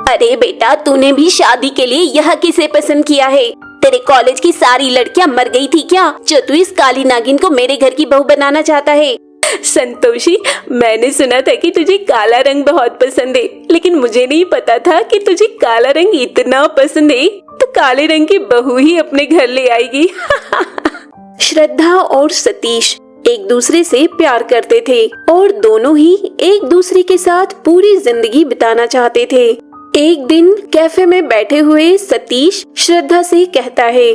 अरे बेटा, तूने भी शादी के लिए यह किसे पसंद किया है? तेरे कॉलेज की सारी लड़कियां मर गई थी क्या, जो तू इस काली नागिन को मेरे घर की बहू बनाना चाहता है? संतोषी, मैंने सुना था कि तुझे काला रंग बहुत पसंद है, लेकिन मुझे नहीं पता था कि तुझे काला रंग इतना पसंद है तो काले रंग की बहू ही अपने घर ले आएगी। श्रद्धा और सतीश एक दूसरे से प्यार करते थे और दोनों ही एक दूसरे के साथ पूरी जिंदगी बिताना चाहते थे। एक दिन कैफे में बैठे हुए सतीश श्रद्धा से कहता है,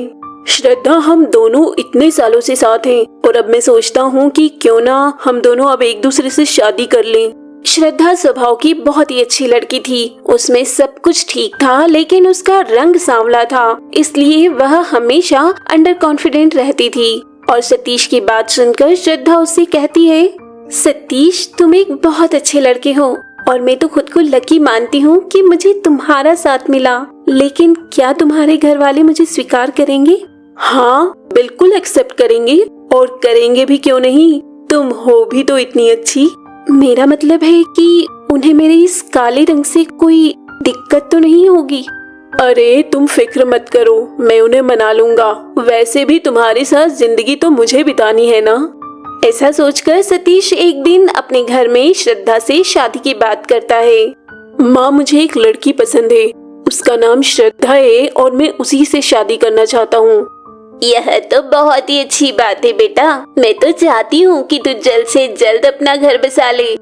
श्रद्धा, हम दोनों इतने सालों से साथ हैं और अब मैं सोचता हूँ कि क्यों ना हम दोनों अब एक दूसरे से शादी कर लें। श्रद्धा स्वभाव की बहुत ही अच्छी लड़की थी। उसमें सब कुछ ठीक था, लेकिन उसका रंग सांवला था, इसलिए वह हमेशा अंडर कॉन्फिडेंट रहती थी। और सतीश की बात सुनकर श्रद्धा उससे कहती है, सतीश, तुम एक बहुत अच्छे लड़के हो और मैं तो खुद को लकी मानती हूँ कि मुझे तुम्हारा साथ मिला। लेकिन क्या तुम्हारे घर वाले मुझे स्वीकार करेंगे? हाँ, बिल्कुल एक्सेप्ट करेंगे, और करेंगे भी क्यों नहीं, तुम हो भी तो इतनी अच्छी। मेरा मतलब है कि उन्हें मेरे इस काले रंग से कोई दिक्कत तो नहीं होगी? अरे तुम फिक्र मत करो, मैं उन्हें मना लूंगा। वैसे भी तुम्हारे साथ जिंदगी तो मुझे बितानी है ना। ऐसा सोचकर सतीश एक दिन अपने घर में श्रद्धा से शादी की बात करता है। माँ, मुझे एक लड़की पसंद है, उसका नाम श्रद्धा है और मैं उसी से शादी करना चाहता हूँ। यह तो बहुत ही अच्छी बात है बेटा, मैं तो चाहती हूँ कि तू जल्द से जल्द अपना घर बसा ले।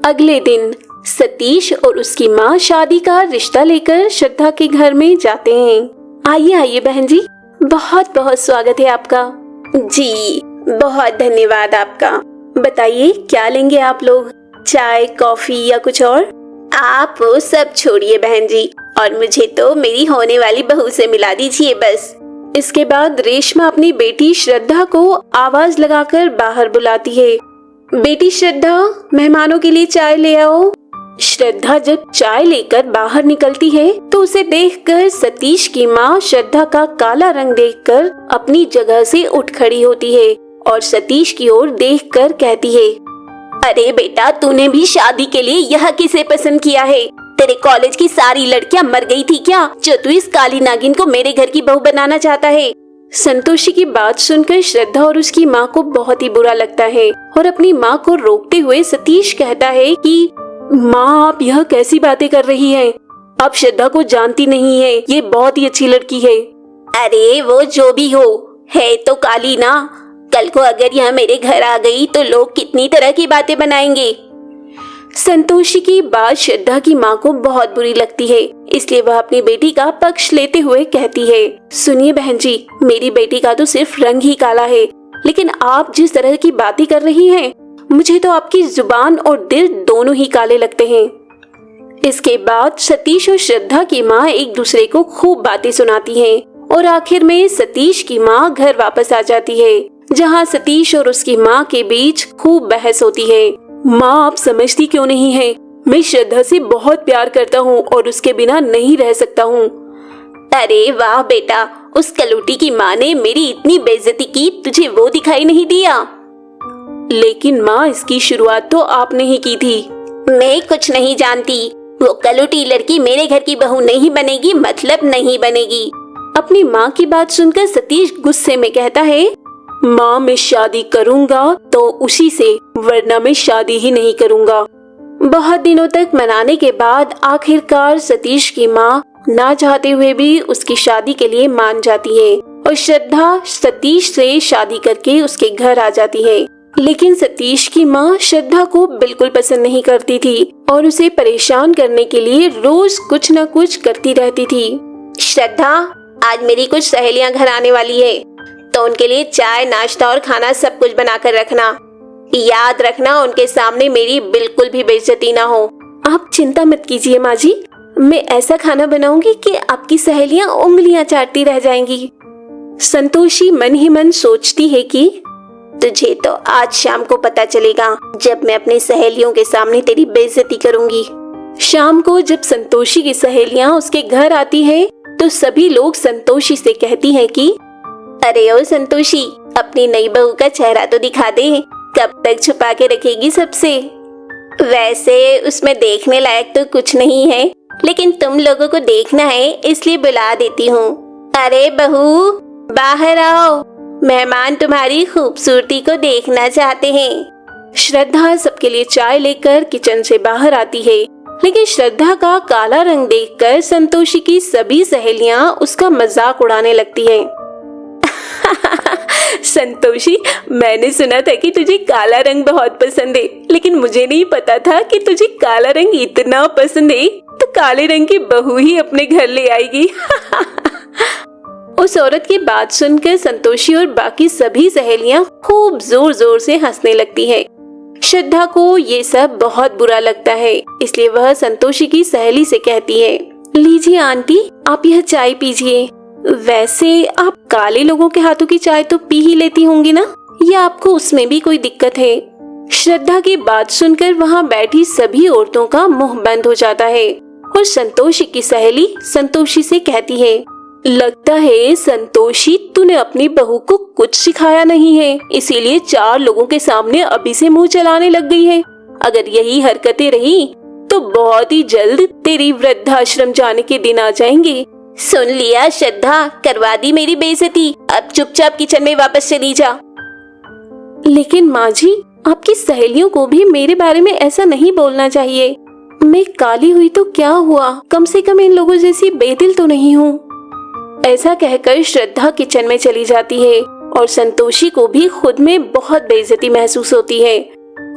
अगले दिन सतीश और उसकी माँ शादी का रिश्ता लेकर श्रद्धा के घर में जाते हैं। आइए आइए बहन जी, बहुत बहुत स्वागत है आपका। जी, बहुत धन्यवाद आपका। बताइए क्या लेंगे आप लोग, चाय, कॉफी या कुछ और? आप वो सब छोड़िए बहन जी, और मुझे तो मेरी होने वाली बहू से मिला दीजिए बस। इसके बाद रेशमा अपनी बेटी श्रद्धा को आवाज लगाकर बाहर बुलाती है। बेटी श्रद्धा, मेहमानों के लिए चाय ले आओ। श्रद्धा जब चाय लेकर बाहर निकलती है तो उसे देखकर सतीश की माँ श्रद्धा का काला रंग देखकर अपनी जगह से उठ खड़ी होती है और सतीश की ओर देखकर कहती है, अरे बेटा, तूने भी शादी के लिए यह किसे पसंद किया है? तेरे कॉलेज की सारी लड़कियां मर गई थी क्या, जो तू इस काली नागिन को मेरे घर की बहू बनाना चाहता है? संतोषी की बात सुनकर श्रद्धा और उसकी माँ को बहुत ही बुरा लगता है और अपनी माँ को रोकते हुए सतीश कहता है कि माँ, आप यह कैसी बातें कर रही हैं? आप श्रद्धा को जानती नहीं है, ये बहुत ही अच्छी लड़की है। अरे वो जो भी हो, है तो काली ना। कल को अगर यह मेरे घर आ गई तो लोग कितनी तरह की बातें बनाएंगे। संतोषी की बात श्रद्धा की माँ को बहुत बुरी लगती है, इसलिए वह अपनी बेटी का पक्ष लेते हुए कहती है, सुनिए बहन जी, मेरी बेटी का तो सिर्फ रंग ही काला है, लेकिन आप जिस तरह की बातें कर रही हैं, मुझे तो आपकी जुबान और दिल दोनों ही काले लगते हैं। इसके बाद सतीश और श्रद्धा की माँ एक दूसरे को खूब बातें सुनाती हैं और आखिर में सतीश की माँ घर वापस आ जाती है, जहाँ सतीश और उसकी माँ के बीच खूब बहस होती है। माँ, आप समझती क्यों नहीं है? मैं श्रद्धा से बहुत प्यार करता हूँ और उसके बिना नहीं रह सकता हूँ। अरे वाह बेटा, उस कलूटी की माँ ने मेरी इतनी बेइज्जती की, तुझे वो दिखाई नहीं दिया? लेकिन माँ, इसकी शुरुआत तो आपने ही की थी। मैं कुछ नहीं जानती, वो कलूटी लड़की मेरे घर की बहू नहीं बनेगी, मतलब नहीं बनेगी। अपनी माँ की बात सुनकर सतीश गुस्से में कहता है, माँ, मैं शादी करूँगा तो उसी से, वरना मैं शादी ही नहीं करूँगा। बहुत दिनों तक मनाने के बाद आखिरकार सतीश की माँ ना चाहते हुए भी उसकी शादी के लिए मान जाती है और श्रद्धा सतीश से शादी करके उसके घर आ जाती है। लेकिन सतीश की माँ श्रद्धा को बिल्कुल पसंद नहीं करती थी और उसे परेशान करने के लिए रोज कुछ न कुछ करती रहती थी। श्रद्धा, आज मेरी कुछ सहेलियां घर आने वाली है, तो उनके लिए चाय, नाश्ता और खाना सब कुछ बनाकर रखना। याद रखना, उनके सामने मेरी बिल्कुल भी बेइज्जती ना हो। आप चिंता मत कीजिए माँ जी, मैं ऐसा खाना बनाऊंगी कि आपकी सहेलियां उंगलियां चाटती रह जाएंगी। संतोषी मन ही मन सोचती है कि तुझे तो आज शाम को पता चलेगा, जब मैं अपनी सहेलियों के सामने तेरी बेइज्जती करूंगी। शाम को जब संतोषी की सहेलियां उसके घर आती है तो सभी लोग संतोषी से कहती हैं कि अरे ओ संतोषी, अपनी नई बहू का चेहरा तो दिखा दे, कब तक छुपा के रखेगी सबसे? वैसे उसमें देखने लायक तो कुछ नहीं है, लेकिन तुम लोगों को देखना है इसलिए बुला देती हूँ। अरे बहू, बाहर आओ, मेहमान तुम्हारी खूबसूरती को देखना चाहते हैं। श्रद्धा सबके लिए चाय लेकर किचन से बाहर आती है, लेकिन श्रद्धा का काला रंग देखकर संतोषी की सभी सहेलियां उसका मजाक उड़ाने लगती हैं। संतोषी, मैंने सुना था कि तुझे काला रंग बहुत पसंद है, लेकिन मुझे नहीं पता था कि तुझे काला रंग इतना पसंद है तो काले रंग की बहू ही अपने घर ले आएगी। उस औरत की बात सुनकर संतोषी और बाकी सभी सहेलियां खूब जोर जोर से हंसने लगती हैं। श्रद्धा को ये सब बहुत बुरा लगता है, इसलिए वह संतोषी की सहेली से कहती है, लीजिए आंटी, आप यह चाय पीजिए। वैसे आप काले लोगों के हाथों की चाय तो पी ही लेती होंगी ना, या आपको उसमें भी कोई दिक्कत है? श्रद्धा की बात सुनकर वहाँ बैठी सभी औरतों का मुंह बंद हो जाता है और संतोषी की सहेली संतोषी से कहती है, लगता है संतोषी, तूने अपनी बहू को कुछ सिखाया नहीं है, इसीलिए 4 लोगों के सामने अभी से मुंह चलाने लग गई है। अगर यही हरकतें रही तो बहुत ही जल्द तेरी वृद्धाश्रम जाने के दिन आ जाएंगे। सुन लिया श्रद्धा, करवा दी मेरी बेइज्जती, अब चुपचाप किचन में वापस चली जा। लेकिन माँ जी, आपकी सहेलियों को भी मेरे बारे में ऐसा नहीं बोलना चाहिए। मैं काली हुई तो क्या हुआ, कम से कम इन लोगों जैसी बेदिल तो नहीं हूँ। ऐसा कहकर श्रद्धा किचन में चली जाती है और संतोषी को भी खुद में बहुत बेइज्जती महसूस होती है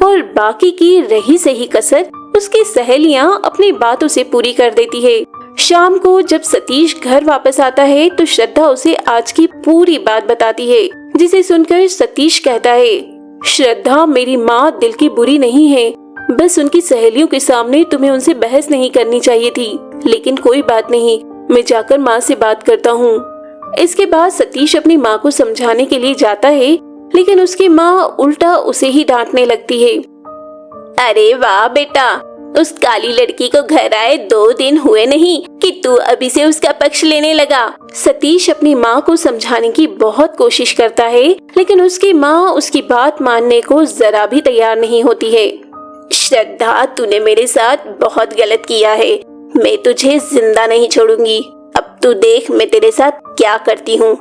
और बाकी की रही सही कसर उसकी सहेलियां अपनी बातों से पूरी कर देती है। शाम को जब सतीश घर वापस आता है तो श्रद्धा उसे आज की पूरी बात बताती है, जिसे सुनकर सतीश कहता है, श्रद्धा, मेरी माँ दिल की बुरी नहीं है, बस उनकी सहेलियों के सामने तुम्हें उनसे बहस नहीं करनी चाहिए थी। लेकिन कोई बात नहीं, मैं जाकर माँ से बात करता हूँ। इसके बाद सतीश अपनी माँ को समझाने के लिए जाता है, लेकिन उसकी माँ उल्टा उसे ही डांटने लगती है। अरे वाह बेटा, उस काली लड़की को घर आए 2 दिन हुए नहीं कि तू अभी से उसका पक्ष लेने लगा। सतीश अपनी माँ को समझाने की बहुत कोशिश करता है, लेकिन उसकी माँ उसकी बात मानने को जरा भी तैयार नहीं होती है। श्रद्धा, तूने मेरे साथ बहुत गलत किया है, मैं तुझे जिंदा नहीं छोड़ूंगी। अब तू देख मैं तेरे साथ क्या करती हूँ।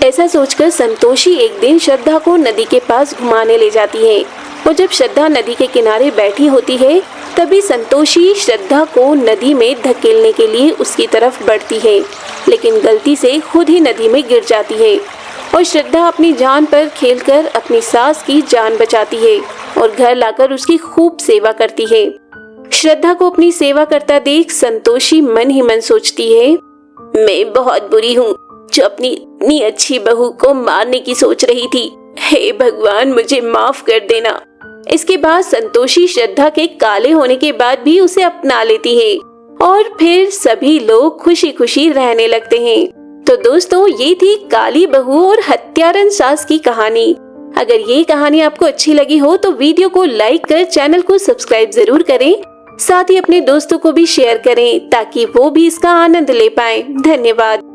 ऐसा सोचकर संतोषी एक दिन श्रद्धा को नदी के पास घुमाने ले जाती है और जब श्रद्धा नदी के किनारे बैठी होती है तभी संतोषी श्रद्धा को नदी में धकेलने के लिए उसकी तरफ बढ़ती है, लेकिन गलती से खुद ही नदी में गिर जाती है और श्रद्धा अपनी जान पर खेलकर अपनी सास की जान बचाती है और घर लाकर उसकी खूब सेवा करती है। श्रद्धा को अपनी सेवा करता देख संतोषी मन ही मन सोचती है, मैं बहुत बुरी हूँ जो अपनी इतनी अच्छी बहू को मारने की सोच रही थी। हे भगवान, मुझे माफ कर देना। इसके बाद संतोषी श्रद्धा के काले होने के बाद भी उसे अपना लेती है और फिर सभी लोग खुशी खुशी रहने लगते हैं। तो दोस्तों, ये थी काली बहू और हत्यारन सास की कहानी। अगर ये कहानी आपको अच्छी लगी हो तो वीडियो को लाइक कर चैनल को सब्सक्राइब जरूर करें, साथ ही अपने दोस्तों को भी शेयर करें ताकि वो भी इसका आनंद ले पाएं। धन्यवाद।